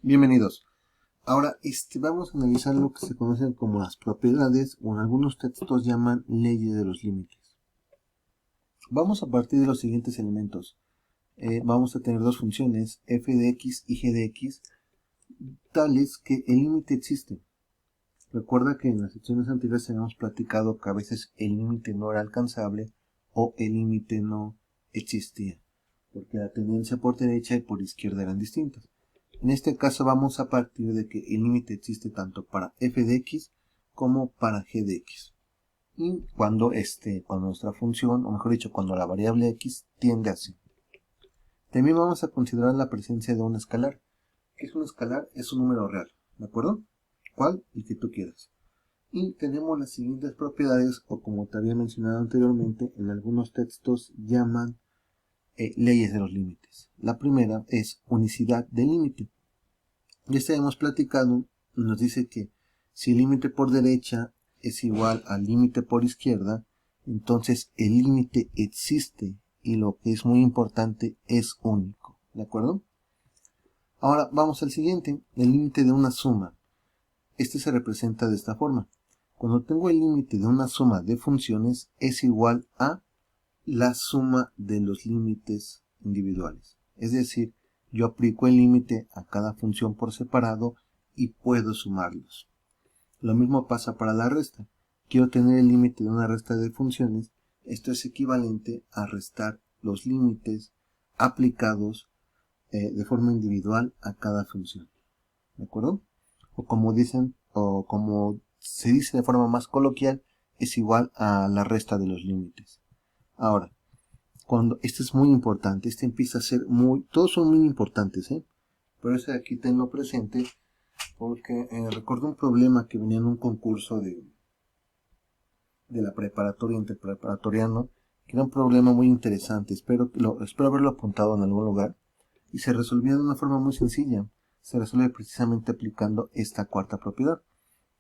Bienvenidos. Ahora vamos a analizar lo que se conocen como las propiedades o en algunos textos llaman leyes de los límites. Vamos a partir de los siguientes elementos. Vamos a tener dos funciones, f de x y g de x, tales que el límite existe. Recuerda que en las secciones anteriores habíamos platicado que a veces el límite no era alcanzable o el límite no existía, porque la tendencia por derecha y por izquierda eran distintas. En este caso vamos a partir de que el límite existe tanto para f de x como para g de x. Y cuando nuestra función, o mejor dicho, cuando la variable x tiende a 0. También vamos a considerar la presencia de un escalar. ¿Qué es un escalar? Es un número real, ¿de acuerdo? ¿Cuál? El que tú quieras. Y tenemos las siguientes propiedades, o como te había mencionado anteriormente, en algunos textos llaman leyes de los límites. La primera es unicidad del límite. Ya hemos platicado, nos dice que si el límite por derecha es igual al límite por izquierda, entonces el límite existe y lo que es muy importante es único, ¿de acuerdo? Ahora vamos al siguiente, el límite de una suma. Este se representa de esta forma. Cuando tengo el límite de una suma de funciones es igual a la suma de los límites individuales. Es decir, yo aplico el límite a cada función por separado y puedo sumarlos. Lo mismo pasa para la resta. Quiero tener el límite de una resta de funciones. Esto es equivalente a restar los límites aplicados de forma individual a cada función. ¿De acuerdo? O como se dice de forma más coloquial, es igual a la resta de los límites. Ahora, esto es muy importante, empieza a ser todos son muy importantes, pero ese de aquí tenlo presente, porque recuerdo un problema que venía en un concurso de la preparatoria, interpreparatoriano, que era un problema muy interesante, espero haberlo apuntado en algún lugar, y se resolvía de una forma muy sencilla, se resuelve precisamente aplicando esta cuarta propiedad,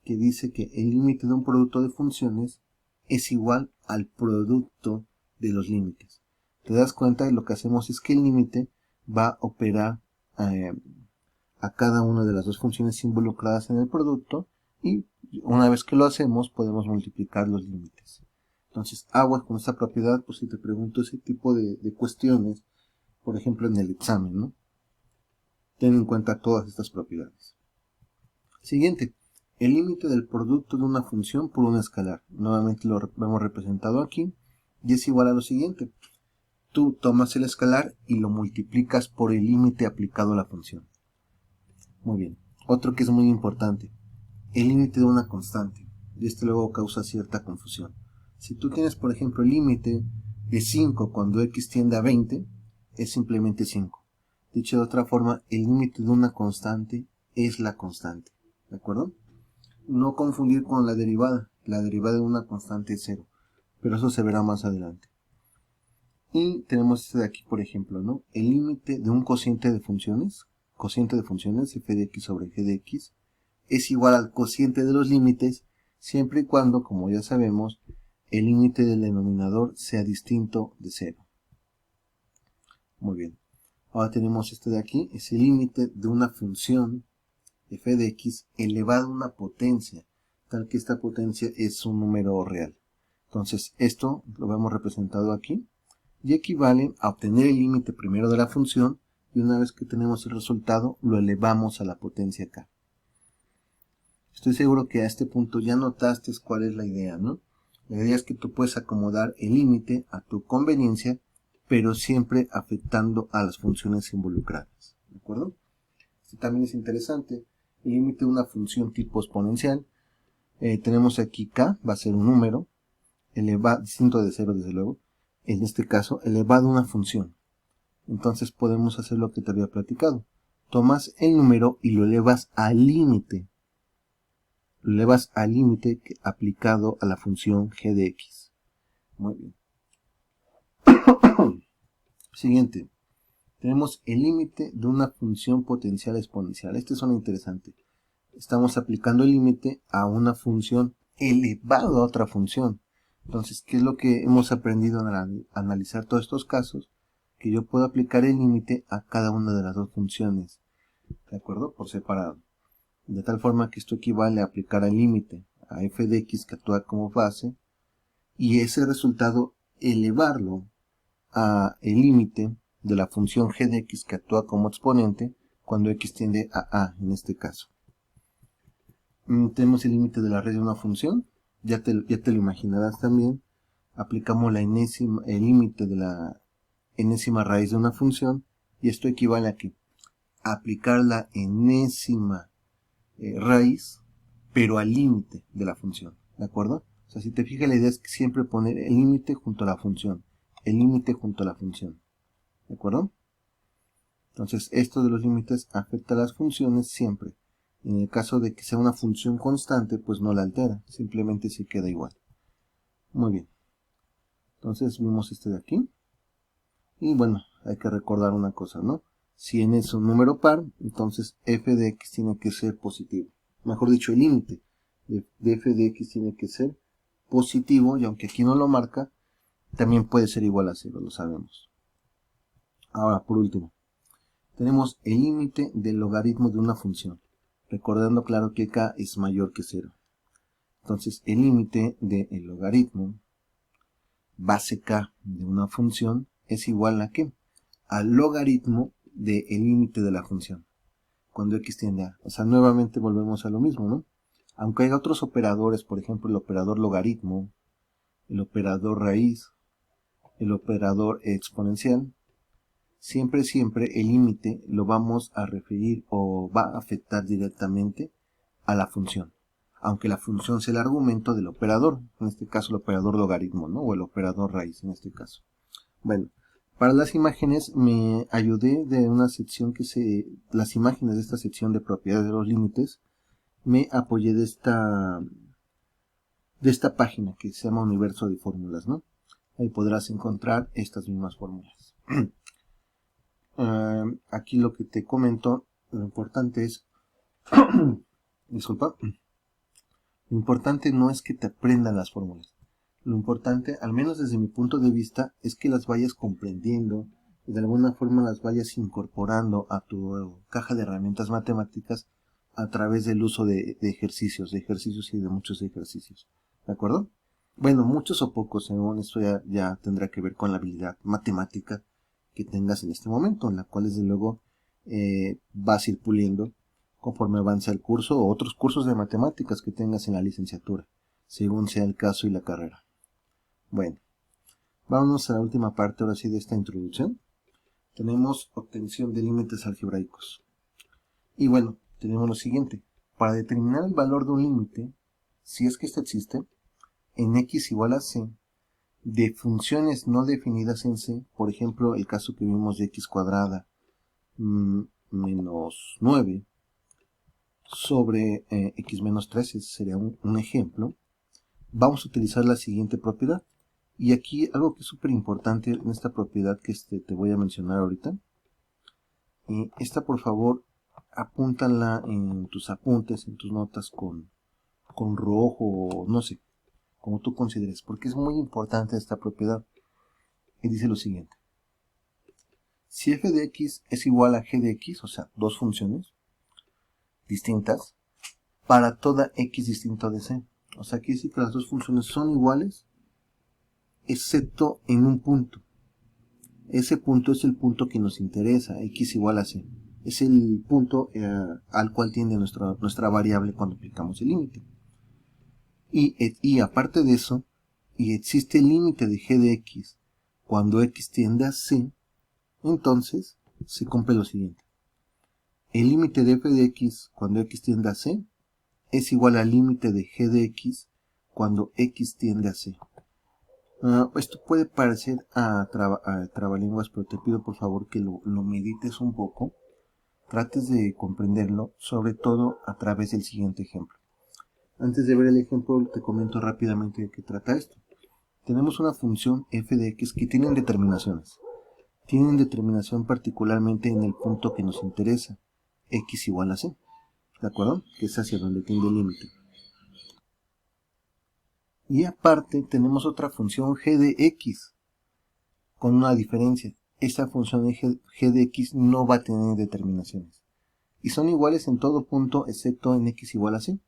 que dice que el límite de un producto de funciones es igual al producto de los límites. Te das cuenta de lo que hacemos es que el límite va a operar a cada una de las dos funciones involucradas en el producto y una vez que lo hacemos podemos multiplicar los límites. Entonces, aguas con esta propiedad, pues si te pregunto ese tipo de cuestiones, por ejemplo en el examen, ¿no? Ten en cuenta todas estas propiedades. Siguiente, el límite del producto de una función por un escalar. Nuevamente lo hemos representado aquí y es igual a lo siguiente. Tú tomas el escalar y lo multiplicas por el límite aplicado a la función. Muy bien. Otro que es muy importante, el límite de una constante. Y luego causa cierta confusión. Si tú tienes, por ejemplo, el límite de 5 cuando x tiende a 20, es simplemente 5. Dicho de otra forma, el límite de una constante es la constante. ¿De acuerdo? No confundir con la derivada. La derivada de una constante es 0. Pero eso se verá más adelante. Y tenemos este de aquí, por ejemplo, ¿no? El límite de un cociente de funciones, f de x sobre g de x, es igual al cociente de los límites, siempre y cuando, como ya sabemos, el límite del denominador sea distinto de 0. Muy bien. Ahora tenemos este de aquí, es el límite de una función f de x elevado a una potencia, tal que esta potencia es un número real. Entonces, esto lo vemos representado aquí. Y equivale a obtener el límite primero de la función y una vez que tenemos el resultado lo elevamos a la potencia k. Estoy seguro que a este punto ya notaste cuál es la idea, ¿no? La idea es que tú puedes acomodar el límite a tu conveniencia, pero siempre afectando a las funciones involucradas, ¿de acuerdo? Este también es interesante, el límite de una función tipo exponencial. Tenemos aquí k, va a ser un número, distinto de 0 desde luego, en este caso elevado a una función. Entonces podemos hacer lo que te había platicado. Tomas el número y lo elevas al límite. Lo elevas al límite aplicado a la función g de x. Muy bien. Siguiente. Tenemos el límite de una función potencial exponencial. Este suena interesante. Estamos aplicando el límite a una función elevado a otra función. Entonces, ¿qué es lo que hemos aprendido al analizar todos estos casos? Que yo puedo aplicar el límite a cada una de las dos funciones ¿de acuerdo? Por separado. De tal forma que esto equivale a aplicar el límite a f de x que actúa como base y ese resultado elevarlo a el límite de la función g de x que actúa como exponente cuando x tiende a en este caso. Tenemos el límite de la raíz de una función, ya te lo imaginarás también. Aplicamos el límite de la enésima raíz de una función y esto equivale a que aplicar la enésima raíz pero al límite de la función, ¿de acuerdo? O sea, si te fijas, la idea es que siempre poner el límite junto a la función, el límite junto a la función, ¿de acuerdo? Entonces esto de los límites afecta a las funciones siempre. En el caso de que sea una función constante, pues no la altera, simplemente se queda igual. Muy bien. Entonces vimos este de aquí. Y bueno, hay que recordar una cosa, ¿no? Si n es un número par, entonces f de x tiene que ser positivo. Mejor dicho, el límite de f de x tiene que ser positivo, y aunque aquí no lo marca, también puede ser igual a 0, lo sabemos. Ahora, por último, tenemos el límite del logaritmo de una función. Recordando, claro, que k es mayor que 0. Entonces, el límite del logaritmo base k de una función es igual a ¿qué? Al logaritmo del límite de la función, cuando x tiende a. O sea, nuevamente volvemos a lo mismo, ¿no? Aunque haya otros operadores, por ejemplo, el operador logaritmo, el operador raíz, el operador exponencial, siempre el límite lo vamos a referir o va a afectar directamente a la función, aunque la función sea el argumento del operador, en este caso el operador logaritmo, ¿no? O el operador raíz en este caso. Bueno, para las imágenes me ayudé de una sección las imágenes de esta sección de propiedades de los límites, me apoyé de esta página que se llama Universo de Fórmulas, ¿no? Ahí podrás encontrar estas mismas fórmulas. Aquí lo que te comento, lo importante es, disculpa, lo importante no es que te aprendan las fórmulas. Lo importante, al menos desde mi punto de vista, es que las vayas comprendiendo y de alguna forma las vayas incorporando a tu caja de herramientas matemáticas a través del uso de ejercicios y de muchos ejercicios. ¿De acuerdo? Bueno, muchos o pocos, según esto ya tendrá que ver con la habilidad matemática que tengas en este momento, en la cual desde luego vas a ir puliendo conforme avanza el curso o otros cursos de matemáticas que tengas en la licenciatura, según sea el caso y la carrera. Bueno, vámonos a la última parte ahora sí de esta introducción. Tenemos obtención de límites algebraicos. Y bueno, tenemos lo siguiente. Para determinar el valor de un límite, si es que este existe, en x igual a c, de funciones no definidas en c, por ejemplo, el caso que vimos de x cuadrada menos 9 sobre x menos 13, sería un ejemplo, vamos a utilizar la siguiente propiedad. Y aquí algo que es súper importante en esta propiedad que te voy a mencionar ahorita. Esta, por favor, apúntala en tus apuntes, en tus notas con rojo o no sé, como tú consideres, porque es muy importante esta propiedad. Y dice lo siguiente. Si f de x es igual a g de x, o sea, dos funciones distintas, para toda x distinta de c. O sea, quiere decir que las dos funciones son iguales, excepto en un punto. Ese punto es el punto que nos interesa, x igual a c. Es el punto al cual tiende nuestra variable cuando aplicamos el límite. Y aparte de eso, y existe el límite de g de x cuando x tiende a c, entonces se cumple lo siguiente. El límite de f de x cuando x tiende a c es igual al límite de g de x cuando x tiende a c. Esto puede parecer a trabalenguas, pero te pido por favor que lo medites un poco, trates de comprenderlo, sobre todo a través del siguiente ejemplo. Antes de ver el ejemplo, te comento rápidamente de qué trata esto. Tenemos una función f de x que tienen determinaciones. Tienen determinación particularmente en el punto que nos interesa, x igual a c, ¿de acuerdo? Que es hacia donde tiende el límite. Y aparte tenemos otra función g de x, con una diferencia. Esta función g de x no va a tener determinaciones. y son iguales en todo punto excepto en x igual a c.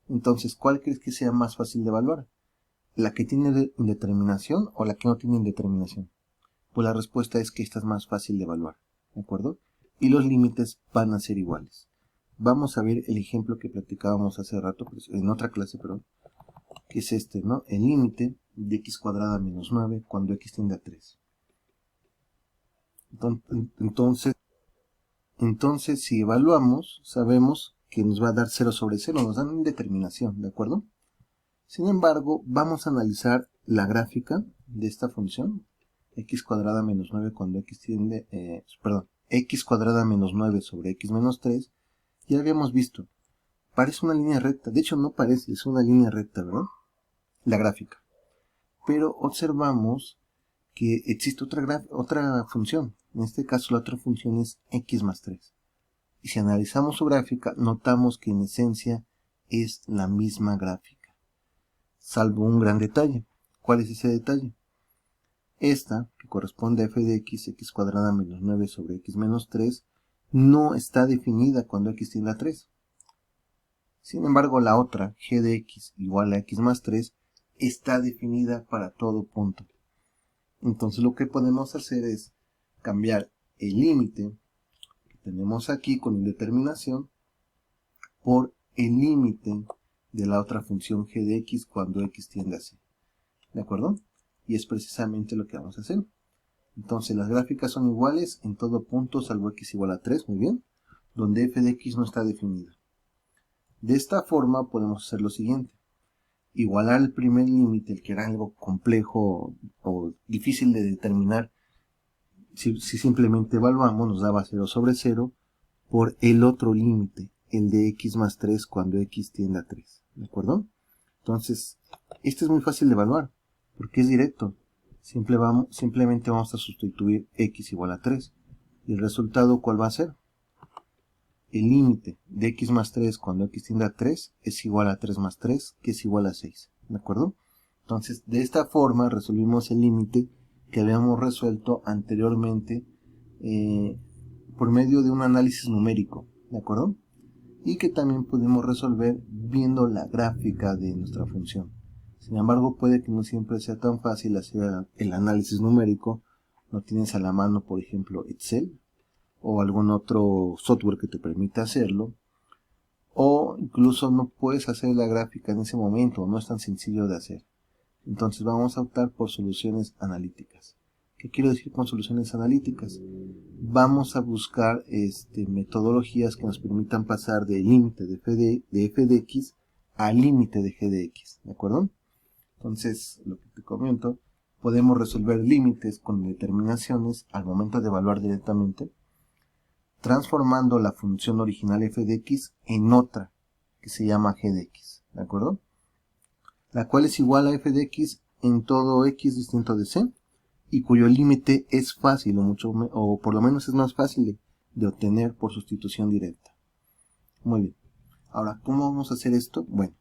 Entonces, ¿cuál crees que sea más fácil de evaluar? ¿La que tiene indeterminación o la que no tiene indeterminación? Pues la respuesta es que esta es más fácil de evaluar, ¿de acuerdo? Y los límites van a ser iguales. Vamos a ver el ejemplo que platicábamos hace rato, en otra clase, perdón, que es este, ¿no? El límite de x cuadrada menos 9 cuando x tiende a 3. Entonces, si evaluamos, sabemos que nos va a dar 0 sobre 0, nos dan indeterminación, ¿de acuerdo? Sin embargo, vamos a analizar la gráfica de esta función, x cuadrada menos 9 cuando x tiende, x cuadrada menos 9 sobre x menos 3, ya habíamos visto, parece una línea recta, de hecho no parece, es una línea recta, ¿verdad? La gráfica. Pero observamos que existe otra función, en este caso la otra función es x más 3. Y si analizamos su gráfica, notamos que en esencia es la misma gráfica, salvo un gran detalle. ¿Cuál es ese detalle? Esta, que corresponde a f de x, x cuadrada menos 9 sobre x menos 3, no está definida cuando x tiende a 3. Sin embargo, la otra, g de x igual a x más 3, está definida para todo punto. Entonces lo que podemos hacer es cambiar el límite que tenemos aquí con indeterminación por el límite de la otra función g de x cuando x tiende a c. ¿De acuerdo? Y es precisamente lo que vamos a hacer. Entonces las gráficas son iguales en todo punto salvo x igual a 3, muy bien, donde f de x no está definida. De esta forma podemos hacer lo siguiente. Igualar el primer límite, el que era algo complejo o difícil de determinar, si simplemente evaluamos nos daba 0 sobre 0, por el otro límite, el de x más 3 cuando x tiende a 3. ¿De acuerdo? Entonces, este es muy fácil de evaluar, porque es directo. Simplemente vamos a sustituir x igual a 3. ¿Y el resultado cuál va a ser? El límite de x más 3 cuando x tiende a 3 es igual a 3 más 3, que es igual a 6. ¿De acuerdo? Entonces, de esta forma resolvimos el límite que habíamos resuelto anteriormente por medio de un análisis numérico. ¿De acuerdo? Y que también pudimos resolver viendo la gráfica de nuestra función. Sin embargo, puede que no siempre sea tan fácil hacer el análisis numérico. No tienes a la mano, por ejemplo, Excel o algún otro software que te permita hacerlo, o incluso no puedes hacer la gráfica en ese momento, no es tan sencillo de hacer. Entonces vamos a optar por soluciones analíticas. ¿Qué quiero decir con soluciones analíticas? Vamos a buscar metodologías que nos permitan pasar del límite de f de x al límite de g de x, ¿de acuerdo? Entonces, lo que te comento, podemos resolver límites con determinaciones al momento de evaluar directamente, transformando la función original f de x en otra que se llama g de x, ¿de acuerdo? La cual es igual a f de x en todo x distinto de c, y cuyo límite es fácil, o por lo menos es más fácil de obtener por sustitución directa. Muy bien. Ahora, ¿cómo vamos a hacer esto? Bueno,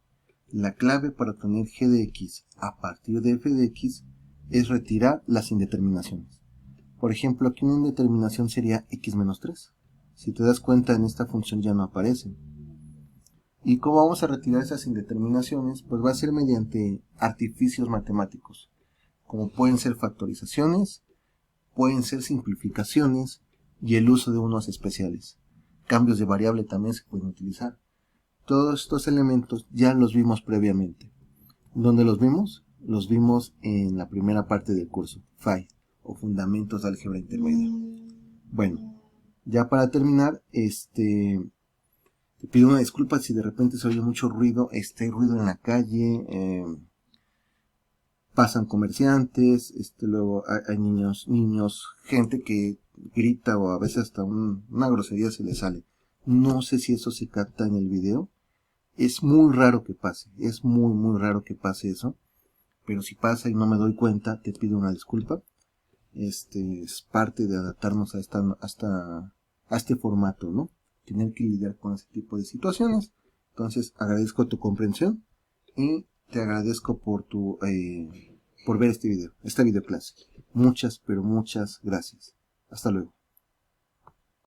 la clave para obtener g de x a partir de f de x es retirar las indeterminaciones. Por ejemplo, aquí una indeterminación sería x menos 3. Si te das cuenta, en esta función ya no aparecen. ¿Y cómo vamos a retirar esas indeterminaciones? Pues va a ser mediante artificios matemáticos, como pueden ser factorizaciones, pueden ser simplificaciones y el uso de unos especiales. Cambios de variable también se pueden utilizar. Todos estos elementos ya los vimos previamente. ¿Dónde los vimos? Los vimos en la primera parte del curso, FAI, o Fundamentos de Álgebra Intermedia. Bueno, ya para terminar, te pido una disculpa si de repente se oye mucho ruido, ruido en la calle, pasan comerciantes, luego hay niños, gente que grita o a veces hasta una grosería se le sale. No sé si eso se capta en el video. Es muy raro que pase, es muy raro que pase eso, pero si pasa y no me doy cuenta, te pido una disculpa. Es parte de adaptarnos a este formato, ¿no? Tener que lidiar con ese tipo de situaciones. Entonces agradezco tu comprensión y te agradezco por ver esta videoclase. Muchas, pero muchas gracias. Hasta luego.